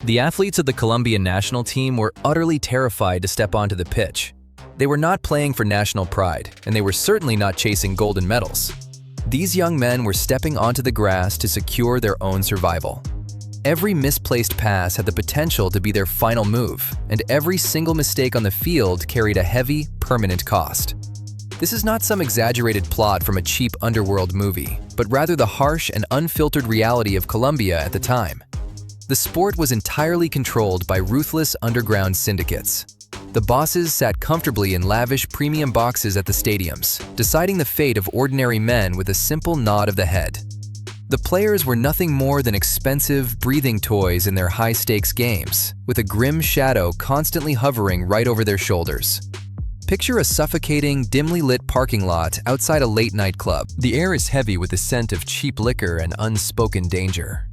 The athletes of the Colombian national team were utterly terrified to step onto the pitch. They were not playing for national pride, and they were certainly not chasing golden medals. These young men were stepping onto the grass to secure their own survival. Every misplaced pass had the potential to be their final move, and every single mistake on the field carried a heavy, permanent cost. This is not some exaggerated plot from a cheap underworld movie, but rather the harsh and unfiltered reality of Colombia at the time. The sport was entirely controlled by ruthless underground syndicates. The bosses sat comfortably in lavish premium boxes at the stadiums, deciding the fate of ordinary men with a simple nod of the head. The players were nothing more than expensive, breathing toys in their high-stakes games, with a grim shadow constantly hovering right over their shoulders. Picture a suffocating, dimly lit parking lot outside a late-night club. The air is heavy with the scent of cheap liquor and unspoken danger.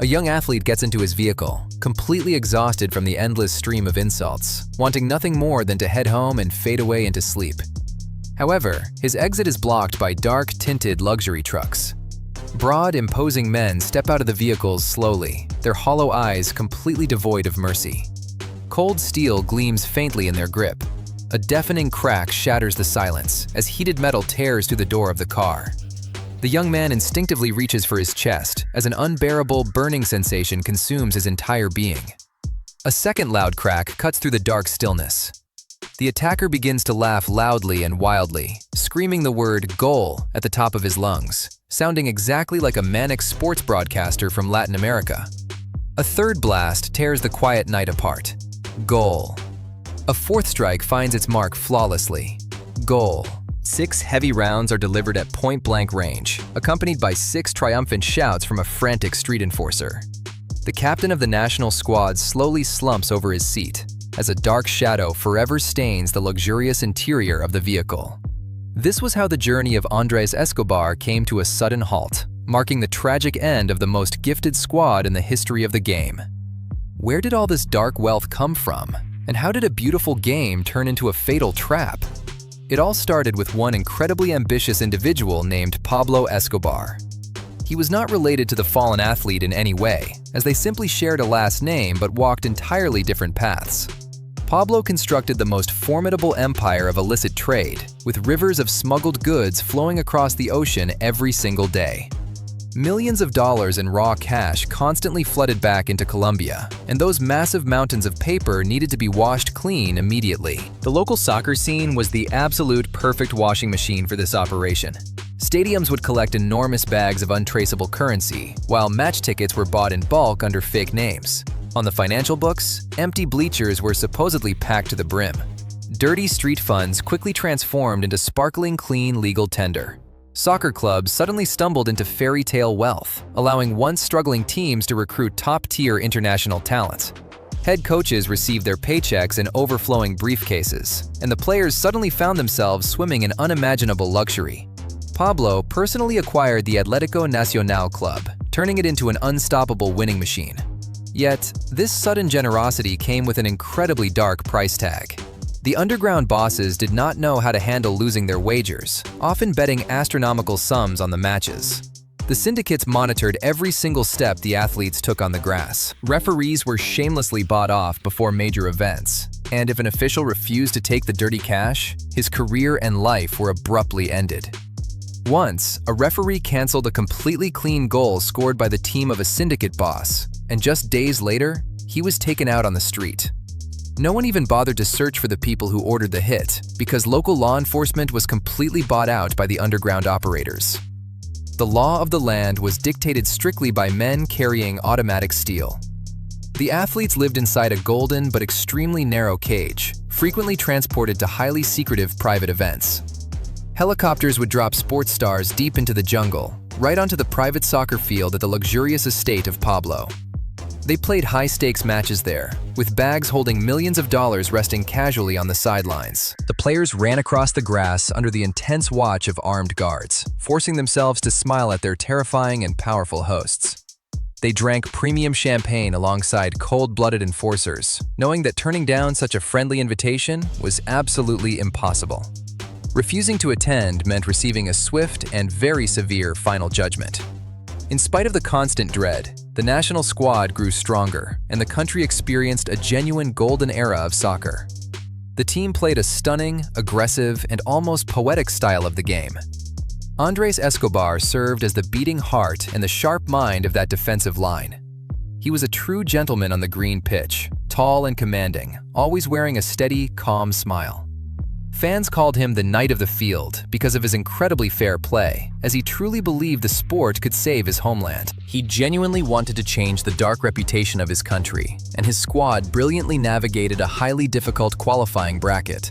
A young athlete gets into his vehicle, completely exhausted from the endless stream of insults, wanting nothing more than to head home and fade away into sleep. However, his exit is blocked by dark-tinted luxury trucks. Broad, imposing men step out of the vehicles slowly, their hollow eyes completely devoid of mercy. Cold steel gleams faintly in their grip. A deafening crack shatters the silence as heated metal tears through the door of the car. The young man instinctively reaches for his chest as an unbearable burning sensation consumes his entire being. A second loud crack cuts through the dark stillness. The attacker begins to laugh loudly and wildly, screaming the word "goal" at the top of his lungs, sounding exactly like a manic sports broadcaster from Latin America. A third blast tears the quiet night apart. Goal. A fourth strike finds its mark flawlessly. Goal. 6 heavy rounds are delivered at point-blank range, accompanied by 6 triumphant shouts from a frantic street enforcer. The captain of the national squad slowly slumps over his seat, as a dark shadow forever stains the luxurious interior of the vehicle. This was how the journey of Andres Escobar came to a sudden halt, marking the tragic end of the most gifted squad in the history of the game. Where did all this dark wealth come from? And how did a beautiful game turn into a fatal trap? It all started with one incredibly ambitious individual named Pablo Escobar. He was not related to the fallen athlete in any way, as they simply shared a last name but walked entirely different paths. Pablo constructed the most formidable empire of illicit trade, with rivers of smuggled goods flowing across the ocean every single day. Millions of dollars in raw cash constantly flooded back into Colombia, and those massive mountains of paper needed to be washed clean immediately. The local soccer scene was the absolute perfect washing machine for this operation. Stadiums would collect enormous bags of untraceable currency, while match tickets were bought in bulk under fake names. On the financial books, empty bleachers were supposedly packed to the brim. Dirty street funds quickly transformed into sparkling clean legal tender. Soccer clubs suddenly stumbled into fairy tale wealth, allowing once struggling teams to recruit top-tier international talent. Head coaches received their paychecks in overflowing briefcases, and the players suddenly found themselves swimming in unimaginable luxury. Pablo personally acquired the Atlético Nacional club, turning it into an unstoppable winning machine. Yet, this sudden generosity came with an incredibly dark price tag. The underground bosses did not know how to handle losing their wagers, often betting astronomical sums on the matches. The syndicates monitored every single step the athletes took on the grass. Referees were shamelessly bought off before major events, and if an official refused to take the dirty cash, his career and life were abruptly ended. Once, a referee canceled a completely clean goal scored by the team of a syndicate boss, and just days later, he was taken out on the street. No one even bothered to search for the people who ordered the hit, because local law enforcement was completely bought out by the underground operators. The law of the land was dictated strictly by men carrying automatic steel. The athletes lived inside a golden but extremely narrow cage, frequently transported to highly secretive private events. Helicopters would drop sports stars deep into the jungle, right onto the private soccer field at the luxurious estate of Pablo. They played high-stakes matches there, with bags holding millions of dollars resting casually on the sidelines. The players ran across the grass under the intense watch of armed guards, forcing themselves to smile at their terrifying and powerful hosts. They drank premium champagne alongside cold-blooded enforcers, knowing that turning down such a friendly invitation was absolutely impossible. Refusing to attend meant receiving a swift and very severe final judgment. In spite of the constant dread, the national squad grew stronger, and the country experienced a genuine golden era of soccer. The team played a stunning, aggressive, and almost poetic style of the game. Andres Escobar served as the beating heart and the sharp mind of that defensive line. He was a true gentleman on the green pitch, tall and commanding, always wearing a steady, calm smile. Fans called him the Knight of the Field because of his incredibly fair play, as he truly believed the sport could save his homeland. He genuinely wanted to change the dark reputation of his country, and his squad brilliantly navigated a highly difficult qualifying bracket.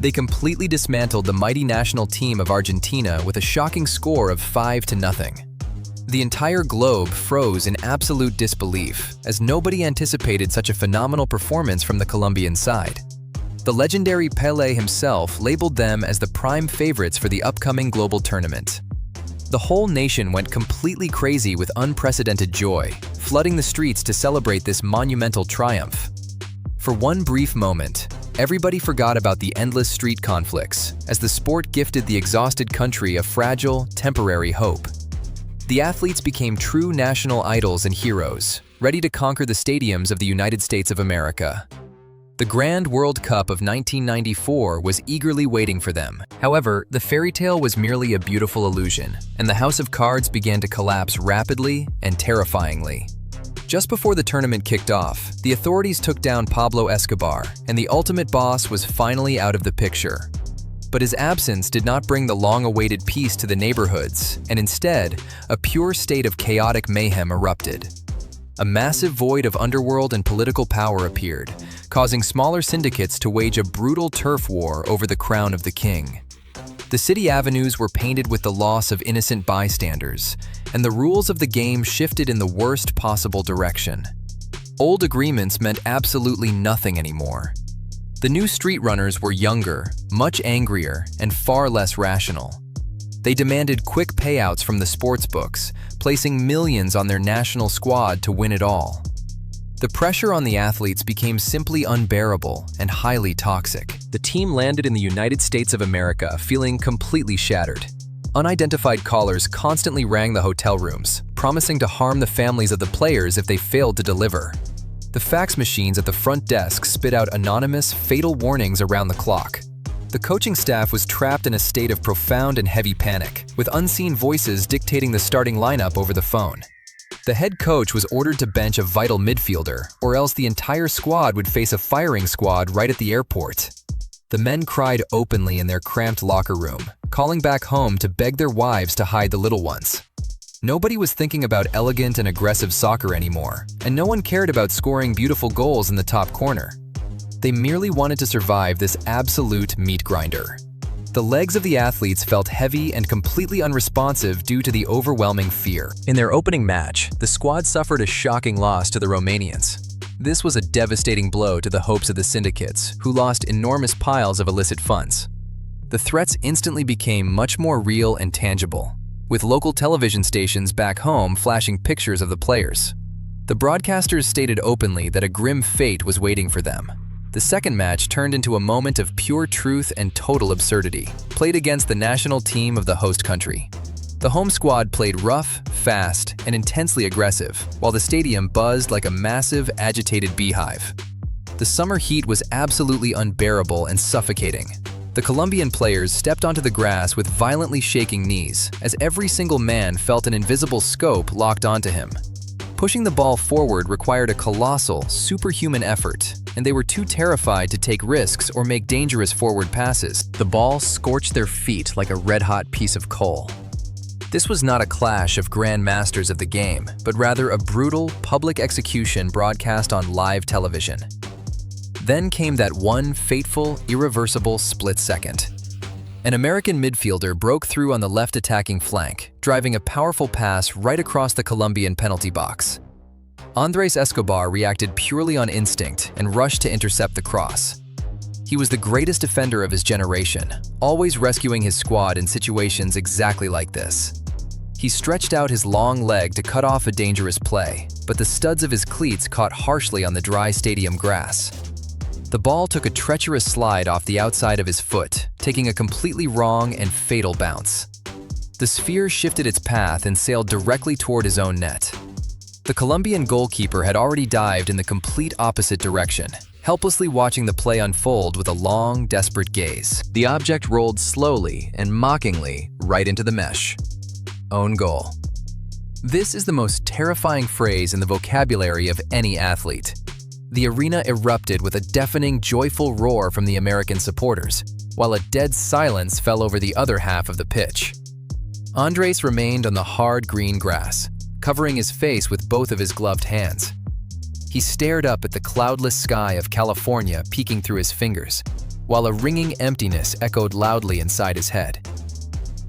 They completely dismantled the mighty national team of Argentina with a shocking score of 5-0. The entire globe froze in absolute disbelief, as nobody anticipated such a phenomenal performance from the Colombian side. The legendary Pelé himself labeled them as the prime favorites for the upcoming global tournament. The whole nation went completely crazy with unprecedented joy, flooding the streets to celebrate this monumental triumph. For one brief moment, everybody forgot about the endless street conflicts, as the sport gifted the exhausted country a fragile, temporary hope. The athletes became true national idols and heroes, ready to conquer the stadiums of the United States of America. The Grand World Cup of 1994 was eagerly waiting for them. However, the fairy tale was merely a beautiful illusion, and the house of cards began to collapse rapidly and terrifyingly. Just before the tournament kicked off, the authorities took down Pablo Escobar, and the ultimate boss was finally out of the picture. But his absence did not bring the long-awaited peace to the neighborhoods, and instead, a pure state of chaotic mayhem erupted. A massive void of underworld and political power appeared, causing smaller syndicates to wage a brutal turf war over the crown of the king. The city avenues were painted with the loss of innocent bystanders, and the rules of the game shifted in the worst possible direction. Old agreements meant absolutely nothing anymore. The new street runners were younger, much angrier, and far less rational. They demanded quick payouts from the sports books, placing millions on their national squad to win it all. The pressure on the athletes became simply unbearable and highly toxic. The team landed in the United States of America feeling completely shattered. Unidentified callers constantly rang the hotel rooms, promising to harm the families of the players if they failed to deliver. The fax machines at the front desk spit out anonymous, fatal warnings around the clock. The coaching staff was trapped in a state of profound and heavy panic, with unseen voices dictating the starting lineup over the phone. The head coach was ordered to bench a vital midfielder, or else the entire squad would face a firing squad right at the airport. The men cried openly in their cramped locker room, calling back home to beg their wives to hide the little ones. Nobody was thinking about elegant and aggressive soccer anymore, and no one cared about scoring beautiful goals in the top corner. They merely wanted to survive this absolute meat grinder. The legs of the athletes felt heavy and completely unresponsive due to the overwhelming fear. In their opening match, the squad suffered a shocking loss to the Romanians. This was a devastating blow to the hopes of the syndicates, who lost enormous piles of illicit funds. The threats instantly became much more real and tangible, with local television stations back home flashing pictures of the players. The broadcasters stated openly that a grim fate was waiting for them. The second match turned into a moment of pure truth and total absurdity, played against the national team of the host country. The home squad played rough, fast, and intensely aggressive, while the stadium buzzed like a massive, agitated beehive. The summer heat was absolutely unbearable and suffocating. The Colombian players stepped onto the grass with violently shaking knees, as every single man felt an invisible scope locked onto him. Pushing the ball forward required a colossal, superhuman effort, and they were too terrified to take risks or make dangerous forward passes. The ball scorched their feet like a red-hot piece of coal. This was not a clash of grandmasters of the game, but rather a brutal, public execution broadcast on live television. Then came that one fateful, irreversible split second. An American midfielder broke through on the left attacking flank, driving a powerful pass right across the Colombian penalty box. Andres Escobar reacted purely on instinct and rushed to intercept the cross. He was the greatest defender of his generation, always rescuing his squad in situations exactly like this. He stretched out his long leg to cut off a dangerous play, but the studs of his cleats caught harshly on the dry stadium grass. The ball took a treacherous slide off the outside of his foot, taking a completely wrong and fatal bounce. The sphere shifted its path and sailed directly toward his own net. The Colombian goalkeeper had already dived in the complete opposite direction, helplessly watching the play unfold with a long, desperate gaze. The object rolled slowly and mockingly right into the mesh. Own goal. This is the most terrifying phrase in the vocabulary of any athlete. The arena erupted with a deafening, joyful roar from the American supporters, while a dead silence fell over the other half of the pitch. Andres remained on the hard green grass, covering his face with both of his gloved hands. He stared up at the cloudless sky of California peeking through his fingers, while a ringing emptiness echoed loudly inside his head.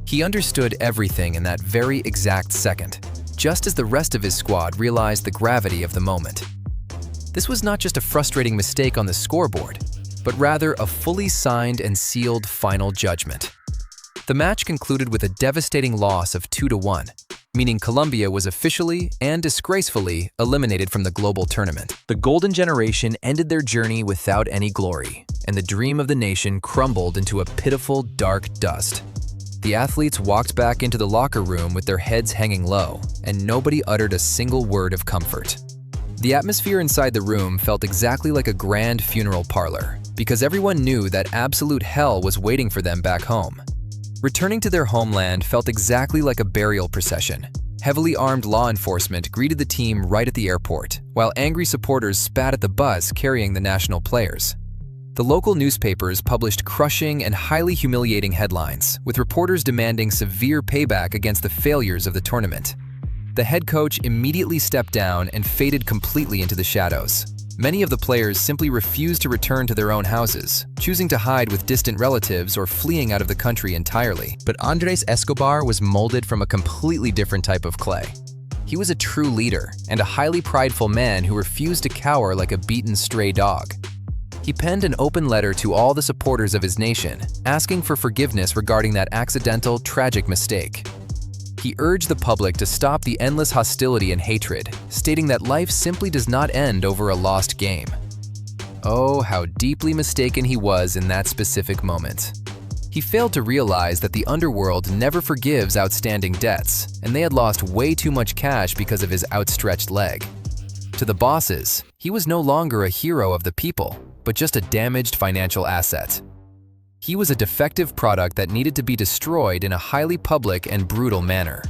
He understood everything in that very exact second, just as the rest of his squad realized the gravity of the moment. This was not just a frustrating mistake on the scoreboard, but rather a fully signed and sealed final judgment. The match concluded with a devastating loss of 2-1, meaning Colombia was officially and disgracefully eliminated from the global tournament. The Golden Generation ended their journey without any glory, and the dream of the nation crumbled into a pitiful, dark dust. The athletes walked back into the locker room with their heads hanging low, and nobody uttered a single word of comfort. The atmosphere inside the room felt exactly like a grand funeral parlor, because everyone knew that absolute hell was waiting for them back home. Returning to their homeland felt exactly like a burial procession. Heavily armed law enforcement greeted the team right at the airport, while angry supporters spat at the bus carrying the national players. The local newspapers published crushing and highly humiliating headlines, with reporters demanding severe payback against the failures of the tournament. The head coach immediately stepped down and faded completely into the shadows. Many of the players simply refused to return to their own houses, choosing to hide with distant relatives or fleeing out of the country entirely. But Andres Escobar was molded from a completely different type of clay. He was a true leader and a highly prideful man who refused to cower like a beaten stray dog. He penned an open letter to all the supporters of his nation, asking for forgiveness regarding that accidental, tragic mistake. He urged the public to stop the endless hostility and hatred, stating that life simply does not end over a lost game. Oh, how deeply mistaken he was in that specific moment. He failed to realize that the underworld never forgives outstanding debts, and they had lost way too much cash because of his outstretched leg. To the bosses, he was no longer a hero of the people, but just a damaged financial asset. He was a defective product that needed to be destroyed in a highly public and brutal manner.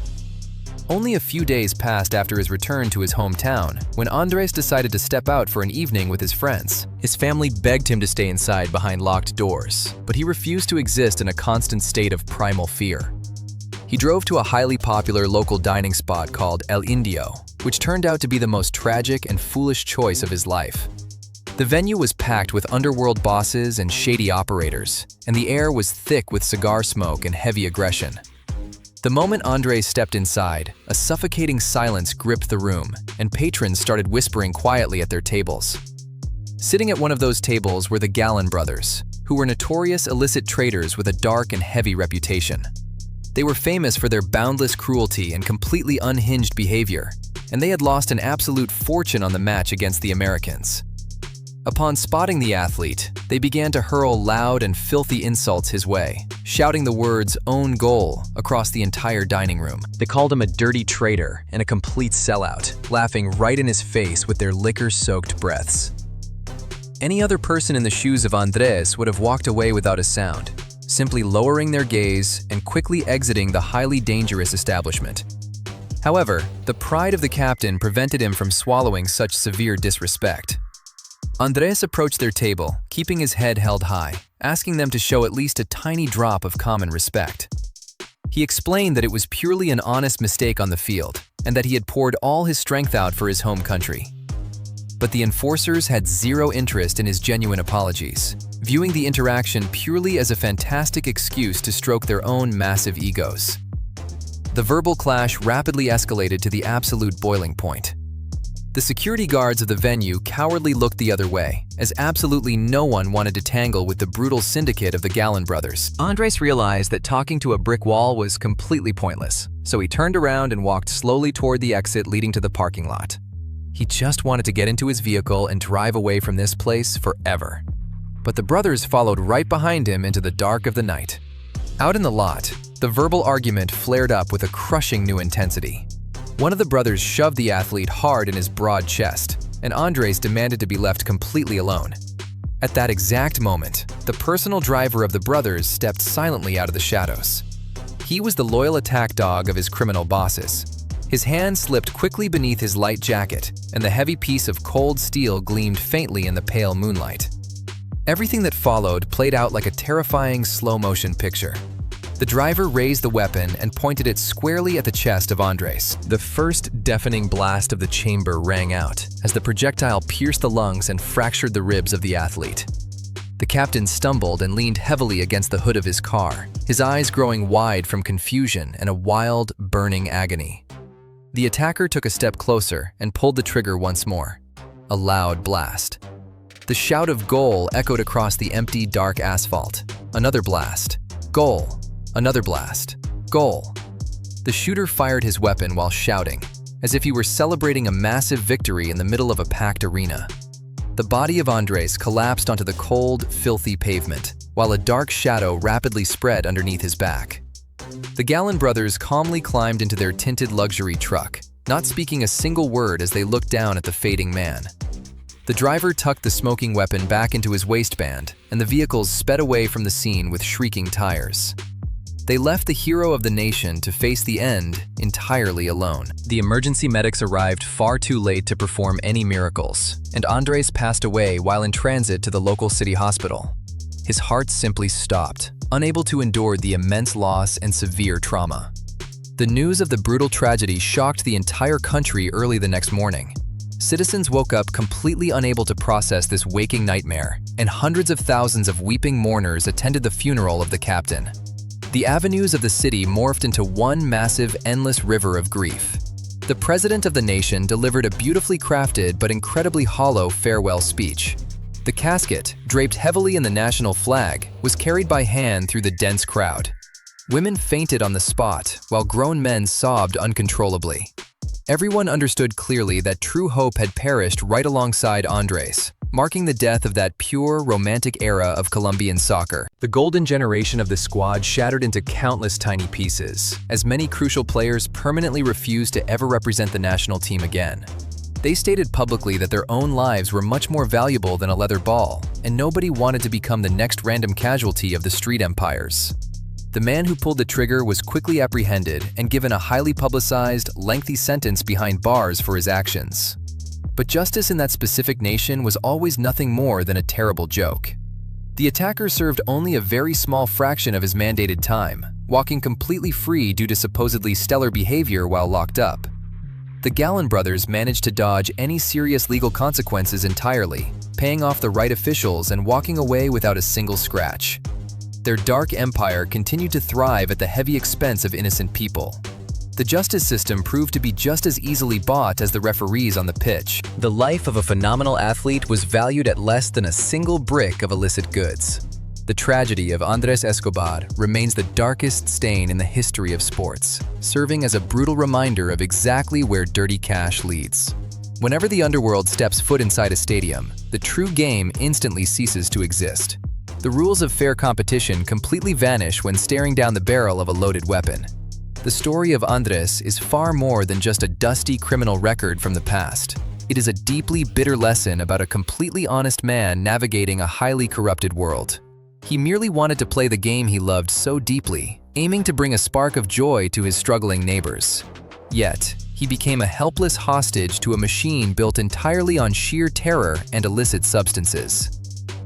Only a few days passed after his return to his hometown when Andres decided to step out for an evening with his friends. His family begged him to stay inside behind locked doors, but he refused to exist in a constant state of primal fear. He drove to a highly popular local dining spot called El Indio, which turned out to be the most tragic and foolish choice of his life. The venue was packed with underworld bosses and shady operators, and the air was thick with cigar smoke and heavy aggression. The moment Andres stepped inside, a suffocating silence gripped the room, and patrons started whispering quietly at their tables. Sitting at one of those tables were the Gallon brothers, who were notorious illicit traders with a dark and heavy reputation. They were famous for their boundless cruelty and completely unhinged behavior, and they had lost an absolute fortune on the match against the Americans. Upon spotting the athlete, they began to hurl loud and filthy insults his way, shouting the words "own goal" across the entire dining room. They called him a dirty traitor and a complete sellout, laughing right in his face with their liquor-soaked breaths. Any other person in the shoes of Andres would have walked away without a sound, simply lowering their gaze and quickly exiting the highly dangerous establishment. However, the pride of the captain prevented him from swallowing such severe disrespect. Andres approached their table, keeping his head held high, asking them to show at least a tiny drop of common respect. He explained that it was purely an honest mistake on the field, and that he had poured all his strength out for his home country. But the enforcers had zero interest in his genuine apologies, viewing the interaction purely as a fantastic excuse to stroke their own massive egos. The verbal clash rapidly escalated to the absolute boiling point. The security guards of the venue cowardly looked the other way, as absolutely no one wanted to tangle with the brutal syndicate of the Gallon brothers. Andres realized that talking to a brick wall was completely pointless, so he turned around and walked slowly toward the exit leading to the parking lot. He just wanted to get into his vehicle and drive away from this place forever. But the brothers followed right behind him into the dark of the night. Out in the lot, The verbal argument flared up with a crushing new intensity. One of the brothers shoved the athlete hard in his broad chest, and Andres demanded to be left completely alone. At that exact moment, the personal driver of the brothers stepped silently out of the shadows. He was the loyal attack dog of his criminal bosses. His hand slipped quickly beneath his light jacket, and the heavy piece of cold steel gleamed faintly in the pale moonlight. Everything that followed played out like a terrifying slow-motion picture. The driver raised the weapon and pointed it squarely at the chest of Andres. The first deafening blast of the chamber rang out as the projectile pierced the lungs and fractured the ribs of the athlete. The captain stumbled and leaned heavily against the hood of his car, his eyes growing wide from confusion and a wild, burning agony. The attacker took a step closer and pulled the trigger once more. A loud blast. The shout of "Goal" echoed across the empty, dark asphalt. Another blast. "Goal." Another blast. "Goal." The shooter fired his weapon while shouting, as if he were celebrating a massive victory in the middle of a packed arena. The body of Andres collapsed onto the cold, filthy pavement, while a dark shadow rapidly spread underneath his back. The Gallon brothers calmly climbed into their tinted luxury truck, not speaking a single word as they looked down at the fading man. The driver tucked the smoking weapon back into his waistband, and the vehicles sped away from the scene with shrieking tires. They left the hero of the nation to face the end entirely alone. The emergency medics arrived far too late to perform any miracles, and Andres passed away while in transit to the local city hospital. His heart simply stopped, unable to endure the immense loss and severe trauma. The news of the brutal tragedy shocked the entire country early the next morning. Citizens woke up completely unable to process this waking nightmare, and hundreds of thousands of weeping mourners attended the funeral of the captain. The avenues of the city morphed into one massive, endless river of grief. The president of the nation delivered a beautifully crafted but incredibly hollow farewell speech. The casket, draped heavily in the national flag, was carried by hand through the dense crowd. Women fainted on the spot, while grown men sobbed uncontrollably. Everyone understood clearly that true hope had perished right alongside Andres, marking the death of that pure, romantic era of Colombian soccer. The golden generation of the squad shattered into countless tiny pieces, as many crucial players permanently refused to ever represent the national team again. They stated publicly that their own lives were much more valuable than a leather ball, and nobody wanted to become the next random casualty of the street empires. The man who pulled the trigger was quickly apprehended and given a highly publicized, lengthy sentence behind bars for his actions. But justice in that specific nation was always nothing more than a terrible joke. The attacker served only a very small fraction of his mandated time, walking completely free due to supposedly stellar behavior while locked up. The Gallon brothers managed to dodge any serious legal consequences entirely, paying off the right officials and walking away without a single scratch. Their dark empire continued to thrive at the heavy expense of innocent people. The justice system proved to be just as easily bought as the referees on the pitch. The life of a phenomenal athlete was valued at less than a single brick of illicit goods. The tragedy of Andres Escobar remains the darkest stain in the history of sports, serving as a brutal reminder of exactly where dirty cash leads. Whenever the underworld steps foot inside a stadium, the true game instantly ceases to exist. The rules of fair competition completely vanish when staring down the barrel of a loaded weapon. The story of Andres is far more than just a dusty criminal record from the past. It is a deeply bitter lesson about a completely honest man navigating a highly corrupted world. He merely wanted to play the game he loved so deeply, aiming to bring a spark of joy to his struggling neighbors. Yet, he became a helpless hostage to a machine built entirely on sheer terror and illicit substances.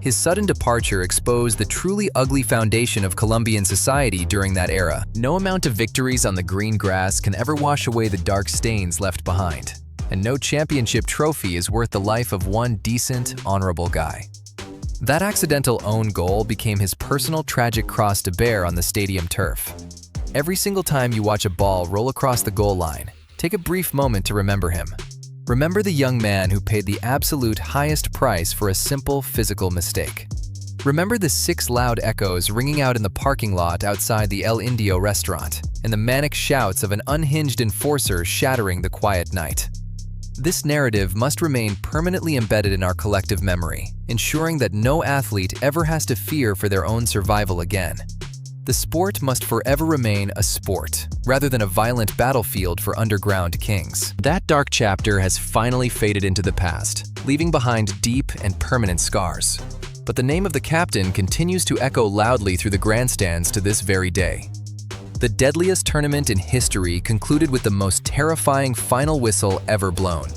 His sudden departure exposed the truly ugly foundation of Colombian society during that era. No amount of victories on the green grass can ever wash away the dark stains left behind, and no championship trophy is worth the life of one decent, honorable guy. That accidental own goal became his personal tragic cross to bear on the stadium turf. Every single time you watch a ball roll across the goal line, take a brief moment to remember him. Remember the young man who paid the absolute highest price for a simple physical mistake. Remember the 6 loud echoes ringing out in the parking lot outside the El Indio restaurant, and the manic shouts of an unhinged enforcer shattering the quiet night. This narrative must remain permanently embedded in our collective memory, ensuring that no athlete ever has to fear for their own survival again. The sport must forever remain a sport, rather than a violent battlefield for underground kings. That dark chapter has finally faded into the past, leaving behind deep and permanent scars. But the name of the captain continues to echo loudly through the grandstands to this very day. The deadliest tournament in history concluded with the most terrifying final whistle ever blown.